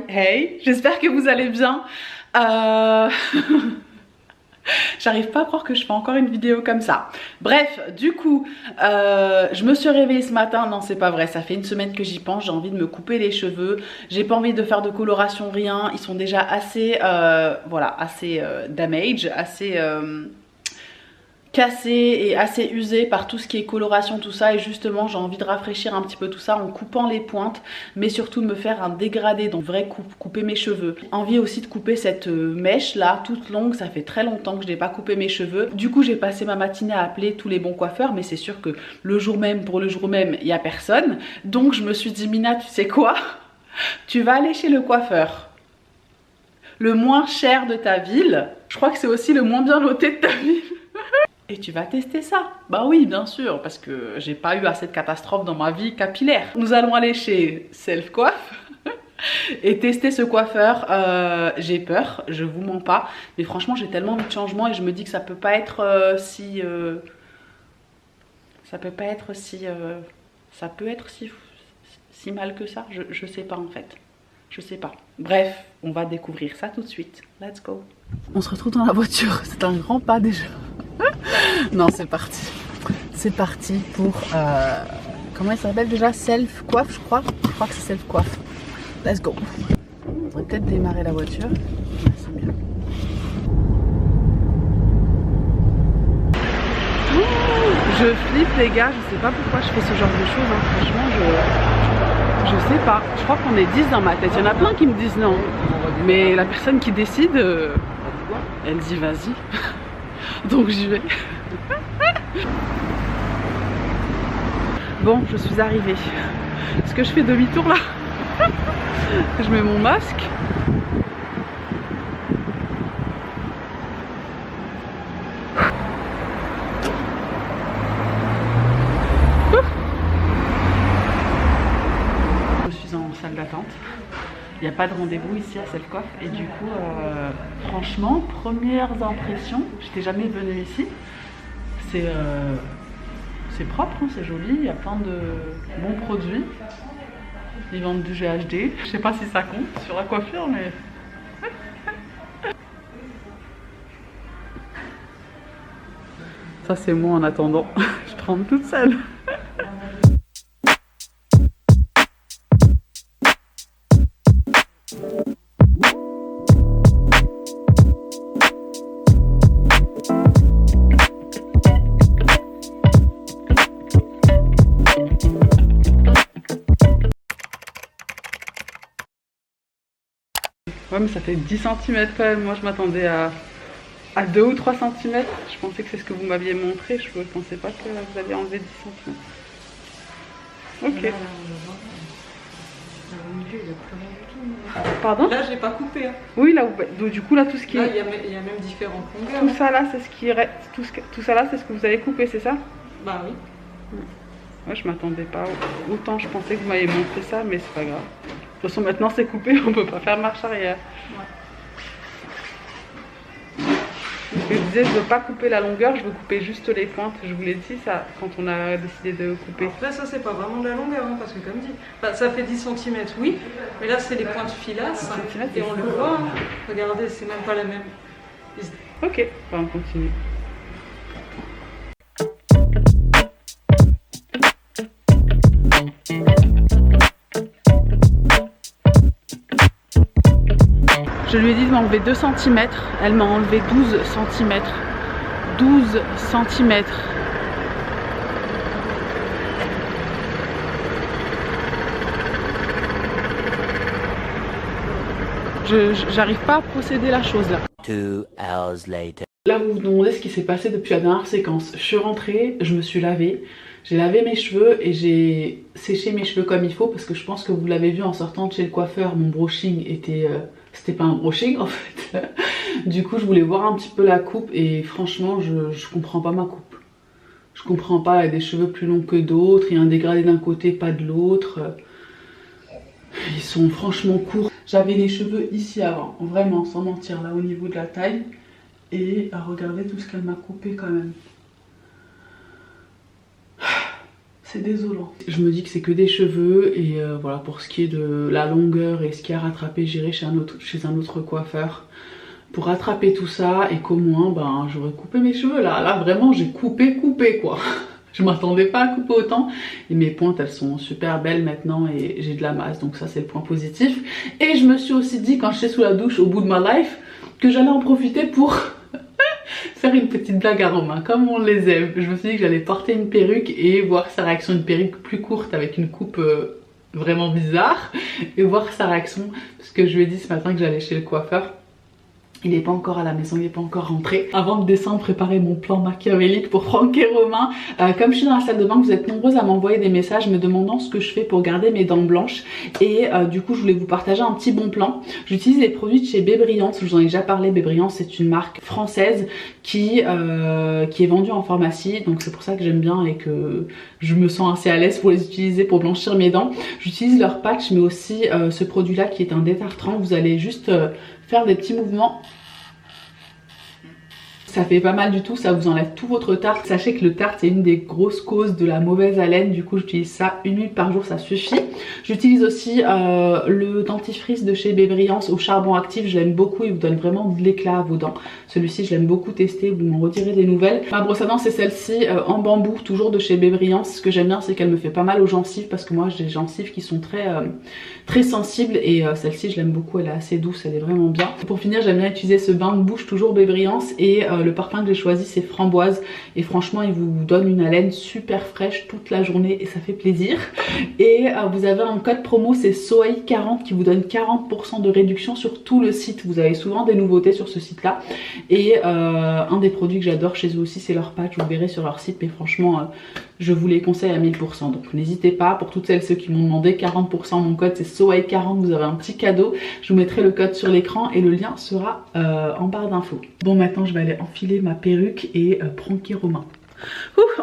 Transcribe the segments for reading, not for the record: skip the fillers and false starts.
Hey, j'espère que vous allez bien. J'arrive pas à croire que je fais encore une vidéo comme ça. Bref, du coup, je me suis réveillée ce matin. Non, c'est pas vrai, ça fait une semaine que j'y pense. J'ai envie de me couper les cheveux. J'ai pas envie de faire de coloration, rien. Ils sont déjà assez, voilà, assez damage, assez cassés et assez usés par tout ce qui est coloration, tout ça. Et justement, j'ai envie de rafraîchir un petit peu tout ça en coupant les pointes, mais surtout de me faire un dégradé, donc vrai couper mes cheveux. Envie aussi de couper cette mèche là, toute longue. Ça fait très longtemps que je n'ai pas coupé mes cheveux. Du coup, j'ai passé ma matinée à appeler tous les bons coiffeurs, mais c'est sûr que le jour même, pour le jour même, il n'y a personne. Donc je me suis dit, Mina, tu sais quoi? Tu vas aller chez le coiffeur le moins cher de ta ville. Je crois que c'est aussi le moins bien loté de ta ville. Et tu vas tester ça. Bah oui, bien sûr, parce que j'ai pas eu assez de catastrophes dans ma vie capillaire. Nous allons aller chez Self Coiffe et tester ce coiffeur. J'ai peur, je vous mens pas, mais franchement j'ai tellement envie de changement et je me dis que ça peut pas être si... ça peut pas être si... ça peut être si mal que ça, je sais pas en fait. Je sais pas. Bref, on va découvrir ça tout de suite. Let's go. On se retrouve dans la voiture, c'est un grand pas déjà. Non, c'est parti. C'est parti pour... comment il s'appelle déjà? Self Coiffe, je crois. Je crois que c'est Self Coiffe. Let's go. On va peut-être démarrer la voiture. Ouais, c'est bien. Je flippe les gars, je sais pas pourquoi je fais ce genre de choses, hein. Franchement, je sais pas. Je crois qu'on est 10 dans ma tête. Il y en a plein qui me disent non. Mais la personne qui décide, elle dit vas-y. Donc j'y vais. Bon, je suis arrivée. Est-ce que je fais demi-tour là? Je mets mon masque. Je suis en salle d'attente. Il n'y a pas de rendez-vous ici à Self Coiffe. Et du coup, franchement, premières impressions, j'étais jamais venue ici. C'est propre, hein, c'est joli, il y a plein de bons produits. Ils vendent du GHD. Je sais pas si ça compte sur la coiffure, mais... Ça c'est moi en attendant. Je tremble toute seule. Ouais, mais ça fait 10 cm quand même. Moi je m'attendais à 2 ou 3 cm. Je pensais que c'est ce que vous m'aviez montré. Je ne pensais pas que vous aviez enlevé 10 cm. Ok. Pardon? Là, j'ai pas coupé. Hein. Oui, là, du coup, là, tout ce qui là, est... il y a même différentes longueurs. Tout ça là, c'est ce qui reste. Tout ça là, c'est ce que vous allez couper, c'est ça? Bah oui. Ouais, je m'attendais pas. Autant je pensais que vous m'aviez montré ça, mais c'est pas grave. De toute façon, maintenant c'est coupé, on peut pas faire marche arrière. Ouais. Je disais, je veux pas couper la longueur, je veux couper juste les pointes. Je vous l'ai dit ça quand on a décidé de couper. Après, ça, c'est pas vraiment de la longueur, hein, parce que comme dit, bah, ça fait 10 cm, oui, mais là, c'est les pointes filasses, et on le voit. Hein. Regardez, c'est même pas la même. Ok, bah, on continue. Je lui ai dit de m'enlever 2 cm, elle m'a enlevé 12 cm. 12 cm. J'arrive pas à procéder la chose là. 2 hours later. Là vous vous demandez ce qui s'est passé depuis la dernière séquence. Je suis rentrée, je me suis lavée. J'ai lavé mes cheveux et j'ai séché mes cheveux comme il faut parce que je pense que vous l'avez vu en sortant de chez le coiffeur, mon brushing était... c'était pas un brushing en fait. Du coup je voulais voir un petit peu la coupe et franchement je comprends pas ma coupe. Je comprends pas, il y a des cheveux plus longs que d'autres, il y a un dégradé d'un côté, pas de l'autre. Ils sont franchement courts. J'avais les cheveux ici avant, vraiment sans mentir, là au niveau de la taille. Et regardez tout ce qu'elle m'a coupé quand même. c'est désolant. Je me dis que c'est que des cheveux et voilà, pour ce qui est de la longueur et ce qui a rattrapé, j'irai chez un autre coiffeur pour rattraper tout ça et qu'au moins ben j'aurais coupé mes cheveux là. Là vraiment j'ai coupé quoi. Je m'attendais pas à couper autant et mes pointes elles sont super belles maintenant et j'ai de la masse, donc ça c'est le point positif. Et je me suis aussi dit quand j'étais sous la douche au bout de ma life que j'allais en profiter pour faire une petite blague à Romain comme on les aime. Je me suis dit que j'allais porter une perruque et voir sa réaction, une perruque plus courte avec une coupe vraiment bizarre, et voir sa réaction parce que je lui ai dit ce matin que j'allais chez le coiffeur. Il n'est pas encore à la maison, il n'est pas encore rentré. Avant de descendre, préparer mon plan machiavélique pour Franck et Romain. Comme je suis dans la salle de bain, vous êtes nombreuses à m'envoyer des messages me demandant ce que je fais pour garder mes dents blanches. Et du coup, je voulais vous partager un petit bon plan. J'utilise les produits de chez Bébriance. Je vous en ai déjà parlé. Bébriance, c'est une marque française qui est vendue en pharmacie. Donc c'est pour ça que j'aime bien et que je me sens assez à l'aise pour les utiliser pour blanchir mes dents. J'utilise leur patch, mais aussi ce produit-là qui est un détartrant. Vous allez juste faire des petits mouvements. Ça fait pas mal du tout, ça vous enlève tout votre tartre. Sachez que le tartre c'est une des grosses causes de la mauvaise haleine, du coup j'utilise ça 1 minute par jour, ça suffit. J'utilise aussi le dentifrice de chez Bébriance au charbon actif, je l'aime beaucoup, il vous donne vraiment de l'éclat à vos dents. Celui-ci je l'aime beaucoup tester, vous m'en redirez des nouvelles. Ma brosse à dents c'est celle-ci en bambou, toujours de chez Bébriance. Ce que j'aime bien c'est qu'elle me fait pas mal aux gencives parce que moi j'ai des gencives qui sont très sensibles et celle-ci je l'aime beaucoup, elle est assez douce, elle est vraiment bien. Pour finir j'aime bien utiliser ce bain de bouche toujours Bébriance et le parfum que j'ai choisi c'est framboise et franchement il vous donne une haleine super fraîche toute la journée et ça fait plaisir. Et vous avez un code promo, c'est SOAI40 qui vous donne 40% de réduction sur tout le site. Vous avez souvent des nouveautés sur ce site là et un des produits que j'adore chez eux aussi c'est leur patch, vous verrez sur leur site, mais franchement je vous les conseille à 1000%, donc n'hésitez pas. Pour toutes celles ceux qui m'ont demandé 40%, mon code c'est SOAI40, vous aurez un petit cadeau, je vous mettrai le code sur l'écran et le lien sera en barre d'infos. Bon, maintenant je vais aller enfiler ma perruque et pranker Romain.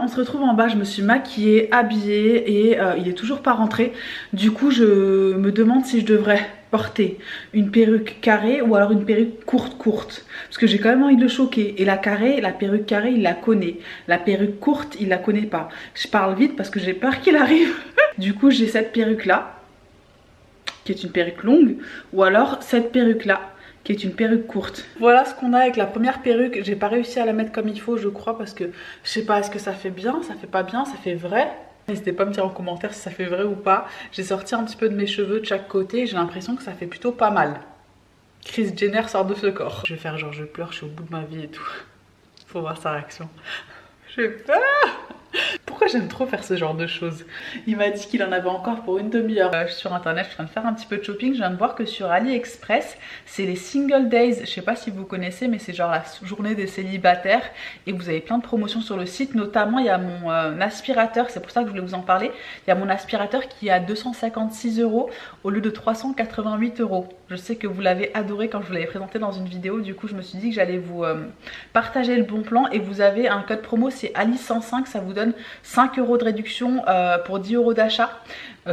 On se retrouve en bas, je me suis maquillée, habillée et il est toujours pas rentré. Du coup je me demande si je devrais porter une perruque carrée ou alors une perruque courte parce que j'ai quand même envie de le choquer. Et la perruque carrée il la connaît, la perruque courte il la connaît pas. Je parle vite parce que j'ai peur qu'il arrive. Du coup j'ai cette perruque là qui est une perruque longue ou alors cette perruque là qui est une perruque courte. Voilà ce qu'on a avec la première perruque. J'ai pas réussi à la mettre comme il faut je crois parce que je sais pas, est-ce que ça fait bien, ça fait pas bien, ça fait vrai. N'hésitez pas à me dire en commentaire si ça fait vrai ou pas. J'ai sorti un petit peu de mes cheveux de chaque côté et j'ai l'impression que ça fait plutôt pas mal. Kris Jenner sort de ce corps. Je vais faire genre je pleure, je suis au bout de ma vie et tout. Faut voir sa réaction. J'ai peur. Pourquoi j'aime trop faire ce genre de choses? Il m'a dit qu'il en avait encore pour une demi-heure. Je suis sur internet, je suis en train de faire un petit peu de shopping. Je viens de voir que sur AliExpress, c'est les single days. Je sais pas si vous connaissez, mais c'est genre la journée des célibataires. Et vous avez plein de promotions sur le site. Notamment, il y a mon aspirateur, c'est pour ça que je voulais vous en parler. Il y a mon aspirateur qui est à 256 € au lieu de 388 €. Je sais que vous l'avez adoré quand je vous l'avais présenté dans une vidéo. Du coup, je me suis dit que j'allais vous partager le bon plan. Et vous avez un code promo, c'est Ali105, ça vous donne 5 € de réduction pour 10 € d'achat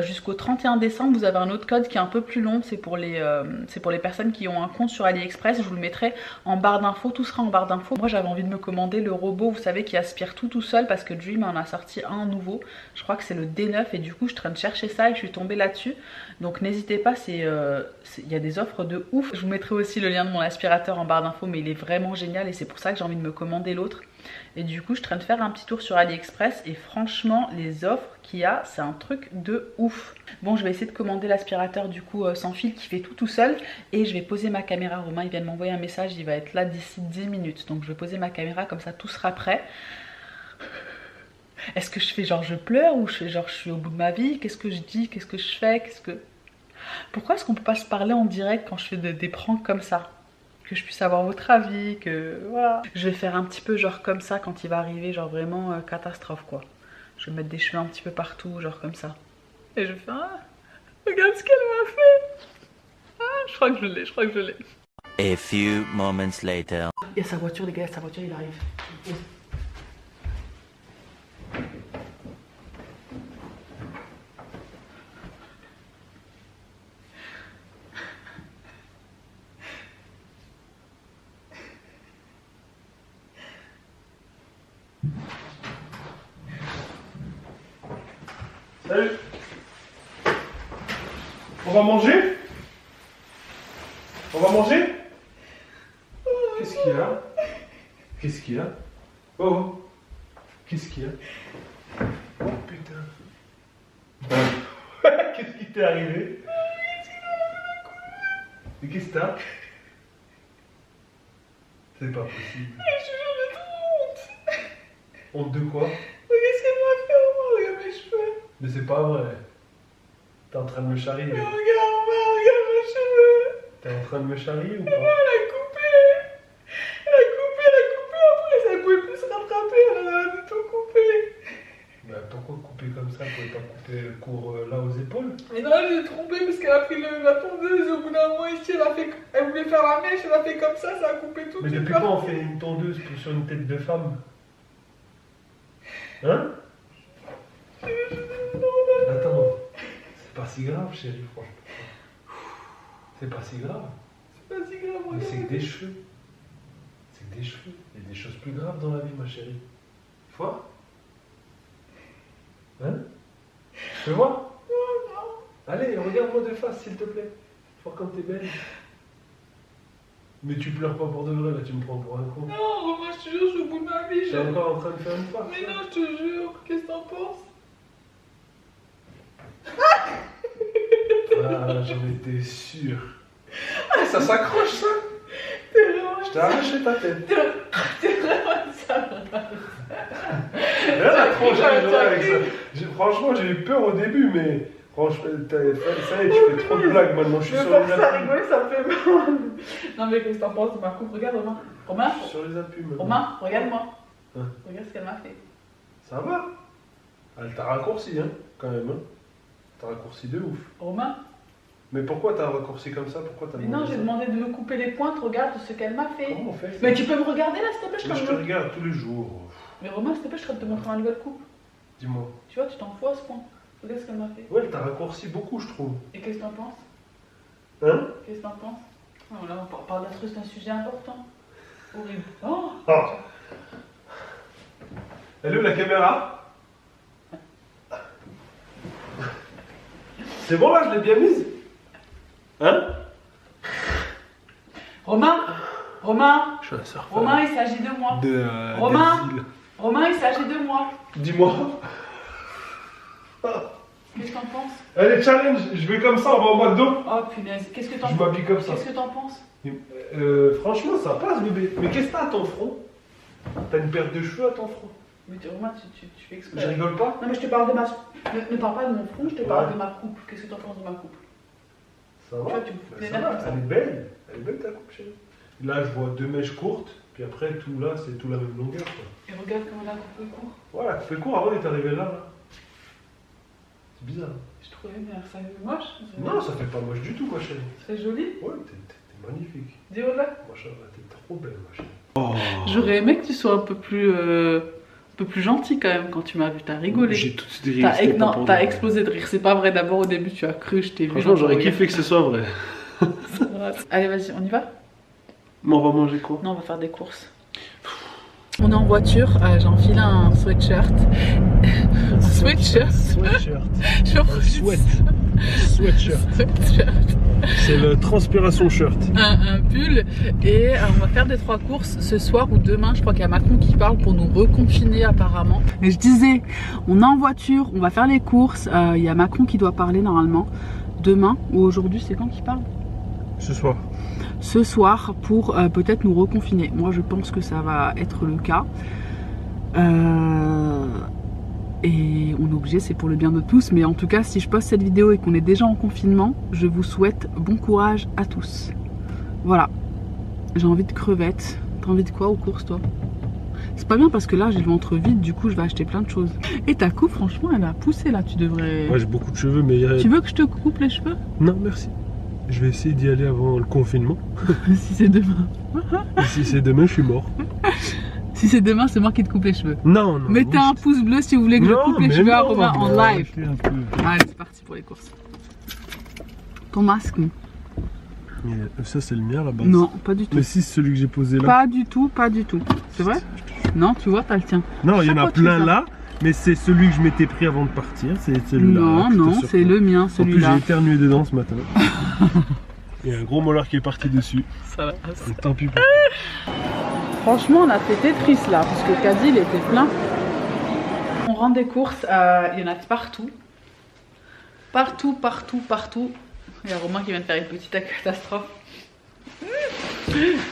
jusqu'au 31 décembre. Vous avez un autre code qui est un peu plus long, c'est pour les personnes qui ont un compte sur AliExpress. Je vous le mettrai en barre d'infos, tout sera en barre d'infos. Moi j'avais envie de me commander le robot, vous savez, qui aspire tout seul parce que Dream en a sorti un nouveau, je crois que c'est le D9 et du coup je suis en train de chercher ça et je suis tombée là-dessus. Donc n'hésitez pas, il y a des offres de ouf. Je vous mettrai aussi le lien de mon aspirateur en barre d'infos, mais il est vraiment génial et c'est pour ça que j'ai envie de me commander l'autre. Et du coup je suis en train de faire un petit tour sur AliExpress et franchement les offres qu'il y a c'est un truc de ouf. Bon, je vais essayer de commander l'aspirateur du coup sans fil qui fait tout seul et je vais poser ma caméra. Romain il vient de m'envoyer un message, il va être là d'ici 10 minutes, donc je vais poser ma caméra comme ça tout sera prêt. Est-ce que je fais genre je pleure ou je fais genre je suis au bout de ma vie? Qu'est-ce que je dis? Qu'est-ce que je fais? Pourquoi est-ce qu'on peut pas se parler en direct quand je fais des pranks comme ça? Que je puisse avoir votre avis, que voilà. Je vais faire un petit peu genre comme ça quand il va arriver, genre vraiment catastrophe quoi. Je vais mettre des cheveux un petit peu partout, genre comme ça. Et je fais regarde ce qu'elle m'a fait. Je crois que je l'ai. A few moments later. Il y a sa voiture les gars, sa voiture il arrive. Salut. On va manger? On va manger? Qu'est-ce qu'il y a? Qu'est-ce qu'il y a? Oh, qu'est-ce qu'il y a? Oh putain. Qu'est-ce qui t'est arrivé? Mais qu'est-ce que t'as? C'est pas possible. J'ai trop honte. Honte de quoi? Qu'est-ce qu'elle m'a fait? Regarde mes cheveux. Mais c'est pas vrai. T'es en train de me charrier. Mais regarde mes cheveux. T'es en train de me charrier ou pas? Elle a coupé. Après, ça pouvait plus se rattraper. Elle a tout coupé. Bah pourquoi couper comme ça? Vous pouvez pas couper le court là aux épaules? Mais non, elle s'est trompée parce qu'elle a pris la tondeuse. Au bout d'un moment, ici, elle voulait faire la mèche. Elle a fait comme ça a coupé tout. Mais depuis quand on fait une tondeuse sur une tête de femme? Hein? Attends, c'est pas si grave, chérie, franchement. C'est pas si grave. C'est pas si grave. Mais c'est que des cheveux. C'est que des cheveux. Il y a des choses plus graves dans la vie, ma chérie. Quoi? Hein? Tu peux voir? Non. Allez, regarde-moi de face, s'il te plaît. Faut voir comme t'es belle. Mais tu pleures pas pour de vrai, là, tu me prends pour un con. Non, moi je te jure, je suis au bout de ma vie. T'es encore en train de faire une farce. Mais non, je te jure. Qu'est-ce que t'en penses? Ah, j'en étais sûr. Ah, ça s'accroche, ça. T'es vraiment Je t'ai arraché ta tête. T'es vraiment ça. Rien d'accrocher avec ça. Franchement, j'ai eu peur au début, mais franchement, ça y est, tu fais trop de blagues maintenant. Je suis sur les ça appuis. rigoler, ça me fait mal. Non, mais qu'est-ce que t'en penses de ma coupe? Regarde, Romain. Romain, Je suis sur les appuis maintenant. Romain, regarde-moi. Hein? Regarde ce qu'elle m'a fait. Ça va? Elle t'a raccourci, hein, quand même. Hein. T'as raccourci de ouf. Romain? Mais pourquoi t'as raccourci comme ça? Pourquoi t'as Mais non, j'ai ça? demandé de me couper les pointes. Regarde ce qu'elle m'a fait. Comment on fait ça? Mais tu peux me regarder là, s'il te plaît? Mais je te regarde tous les jours. Mais Romain, s'il te plaît, je suis en train de te montrer ma nouvelle coupe. Dis-moi. Tu vois, tu t'en fous à ce point. Regarde ce qu'elle m'a fait. Ouais, elle t'a raccourci beaucoup, je trouve. Et qu'est-ce que t'en penses? Hein? Qu'est-ce que t'en penses? Oh, là, on parle d'un truc, c'est un sujet important. Horrible. Oh! Ah. Elle est où la caméra? C'est bon là, je l'ai bien mise? Hein? Romain, Je suis un surfeur. Romain, il s'agit de moi. Romain. Romain, il s'agit de moi. Dis-moi. Qu'est-ce que t'en penses? Allez, challenge, je vais comme ça, on va au McDo. Oh punaise, qu'est-ce que t'en Je penses? m'habille comme ça. Qu'est-ce que t'en penses? Franchement, ça passe, bébé. Mais qu'est-ce que t'as à ton front? T'as une paire de cheveux à ton front. Mais Romain, tu fais exprès. Je rigole pas? Non, mais je te parle de ma. Ne parle pas de mon front, je te parle Ouais. de ma coupe. Qu'est-ce que t'en penses de ma coupe? Ça Tu va? vois, tu me fous Ben, les ça nerfs va, comme ça. elle est belle. Elle est belle ta coupe, chérie. Là, je vois 2 mèches courtes, puis après, tout là, c'est tout la même longueur, quoi. Et regarde comment la coupe est court. Voilà, coupé court, avant, il est arrivé là. C'est bizarre. Je trouvais, mais ça fait moche. Non, ça fait pas moche du tout, ma chérie. C'est joli. Ouais, t'es magnifique. Dis là. Machallah, t'es trop belle, ma chérie. J'aurais aimé que tu sois un peu plus gentil quand même quand tu m'as vu. T'as rigolé. J'ai tout de suite ri. Non, t'as explosé de rire. C'est pas vrai. D'abord au début, tu as cru, je t'ai vu. Franchement, j'aurais kiffé que ce soit vrai. Allez, vas-y, on y va? Mais on va manger quoi? Non, on va faire des courses. On est en voiture. J'ai enfilé un sweatshirt. Un sweatshirt. Sweatshirt. Je refuse. Sweatshirt. Sweatshirt. C'est le transpiration shirt. Un pull et on va faire des 3 courses ce soir ou demain. Je crois qu'il y a Macron qui parle pour nous reconfiner apparemment. Mais je disais, on est en voiture, on va faire les courses. Il y a Macron qui doit parler normalement demain ou aujourd'hui. C'est quand qu'il parle? Ce soir. Ce soir pour peut-être nous reconfiner. Moi je pense que ça va être le cas. Et on est obligé, c'est pour le bien de tous. Mais en tout cas, si je poste cette vidéo et qu'on est déjà en confinement, je vous souhaite bon courage à tous. Voilà. J'ai envie de crevettes. T'as envie de quoi aux courses, toi? C'est pas bien parce que là, j'ai le ventre vide. Du coup, je vais acheter plein de choses. Et ta coupe, franchement, elle a poussé là. Tu devrais... Ouais, j'ai beaucoup de cheveux, mais... Tu veux que je te coupe les cheveux? Non, merci. Je vais essayer d'y aller avant le confinement. Si c'est demain. Et si c'est demain, je suis mort. Si c'est demain, c'est moi qui te coupe les cheveux. Non, non. Mettez un pouce bleu si vous voulez que je coupe les cheveux à Romain en live. Allez, c'est parti pour les courses. Ton masque? Ça, c'est le mien, là-bas. Non, pas du tout. Mais si, c'est celui que j'ai posé là. Pas du tout, pas du tout. C'est vrai? Non, tu vois, t'as le tien. Non, il y en Chaque a fois, tu fais plein ça. là. Mais c'est celui que je m'étais pris avant de partir, c'est celui-là. Non, non, c'est le mien, En plus, celui-là. j'ai éternué dedans ce matin. Il y a un gros molar qui est parti dessus. Ça va. Donc, tant pis pour toi. Franchement, on a fait Tetris là, parce que Caddy, il était plein. On rentre des courses, il y en a partout. Partout, partout, partout. Il y a Romain qui vient de faire une petite catastrophe.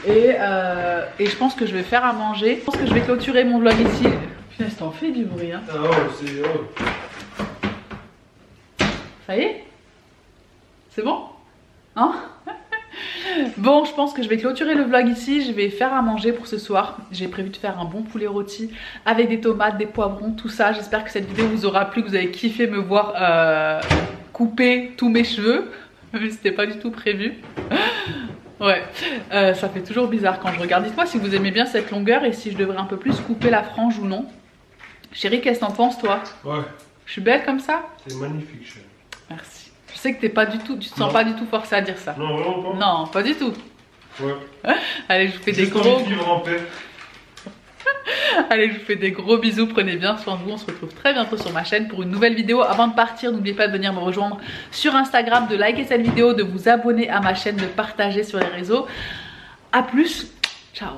Et je pense que je vais faire à manger. Je pense que je vais clôturer mon vlog ici. Putain, t'en fais du bruit, hein. Ah oh, c'est... Oh. Ça y est? C'est bon? Hein? Bon, je pense que je vais clôturer le vlog ici. Je vais faire à manger pour ce soir. J'ai prévu de faire un bon poulet rôti avec des tomates, des poivrons, tout ça. J'espère que cette vidéo vous aura plu, que vous avez kiffé me voir couper tous mes cheveux. Mais c'était pas du tout prévu. Ouais, ça fait toujours bizarre quand je regarde. Dites-moi si vous aimez bien cette longueur et si je devrais un peu plus couper la frange ou non. Chérie, qu'est-ce que t'en penses toi? Ouais. Je suis belle comme ça? C'est magnifique, chérie. Merci. Je sais que t'es pas du tout, tu te sens pas du tout forcé à dire ça. Non, vraiment pas. Non, pas du tout. Ouais. Allez, je vous fais des Juste gros... envie de vivre en paix. Allez, je vous fais des gros bisous, prenez bien soin de vous, on se retrouve très bientôt sur ma chaîne pour une nouvelle vidéo. Avant de partir, n'oubliez pas de venir me rejoindre sur Instagram, de liker cette vidéo, de vous abonner à ma chaîne, de partager sur les réseaux. A plus, ciao.